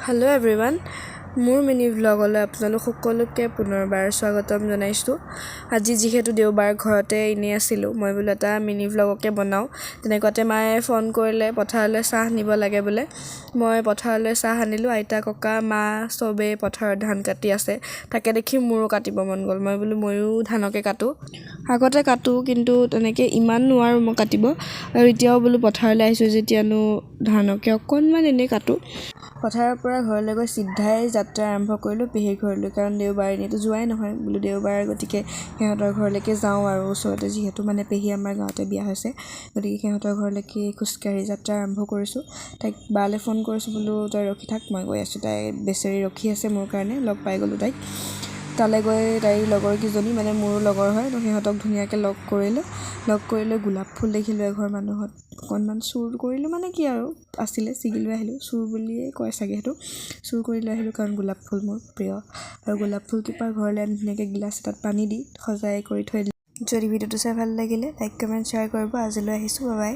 Hello' everyone, মোৰ mini ভ্লগলৈ আপোনালোক সকলোকে পুনৰবাৰ স্বাগতম জনাইছোঁ। আজি যিহেতু দেওবাৰ, ঘৰতে এনেই আছিলোঁ, মই বোলো এটা মিনি ভ্লগকে বনাওঁ। তেনেকুৱাতে মায়ে ফোন কৰিলে পথাৰলৈ চাহ নিব লাগে বোলে। মই পথাৰলৈ চাহ আনিলোঁ। আইতা, ককা, মা চবেই পথাৰত ধান কাটি আছে। তাকে দেখি মোৰো কাটিব মন গ'ল। মই বোলো ময়ো ধানকে কাটোঁ। আগতে কাটোঁ, কিন্তু তেনেকৈ ইমান নোৱাৰোঁ মই কাটিব। আৰু এতিয়াও বোলো পথাৰলৈ আহিছোঁ যেতিয়ানো ধানকে অকণমান এনেই কাটোঁ। পথাৰৰ পৰা ঘৰলৈ গৈ চিধাই যাত্ৰা আৰম্ভ কৰিলোঁ পেহীৰ ঘৰলৈ, কাৰণ দেওবাৰ এনেইতো যোৱাই নহয়। বোলো দেওবাৰ, গতিকে সিহঁতৰ ঘৰলৈকে যাওঁ আৰু ওচৰতে যিহেতু পেহী আমাৰ গাঁৱতে বিয়া হৈছে, গতিকে সিহঁতৰ ঘৰলৈকে খোজকাঢ়ি যাত্ৰা আৰম্ভ কৰিছোঁ। তাইক বালৈ ফোন কৰিছোঁ, বোলো তই ৰখি থাক, মই গৈ আছোঁ। তাই বেচেৰি ৰখি আছে মোৰ কাৰণে, লগ পাই গ'লোঁ তাইক। তালৈ গৈ তাইৰ লগৰ কেইজনী মোৰো লগৰ হয়, তো সিহঁতক ধুনীয়াকৈ লগ কৰি লৈ গোলাপ ফুল দেখিলোঁ এঘৰ মানুহত। অকণমান চুৰ কৰিলোঁ, কি আৰু আছিলে, ছিগি লৈ আহিলোঁ। চুৰ বুলিয়ে কয় চাগে সেইটো। চুৰ কৰি লৈ আহিলোঁ, কাৰণ গোলাপ ফুল মোৰ প্ৰিয়। আৰু গোলাপ ফুলকেইপাৰ ঘৰলৈ আনি ধুনীয়াকৈ গিলাচ এটাত পানী দি সজাই কৰি থৈ দিলোঁ। যদি ভিডিঅ'টো চাই ভাল লাগিলে লাইক, কমেণ্ট, শ্বেয়াৰ কৰিব। আজিলৈ আহিছোঁ, বাই বাই।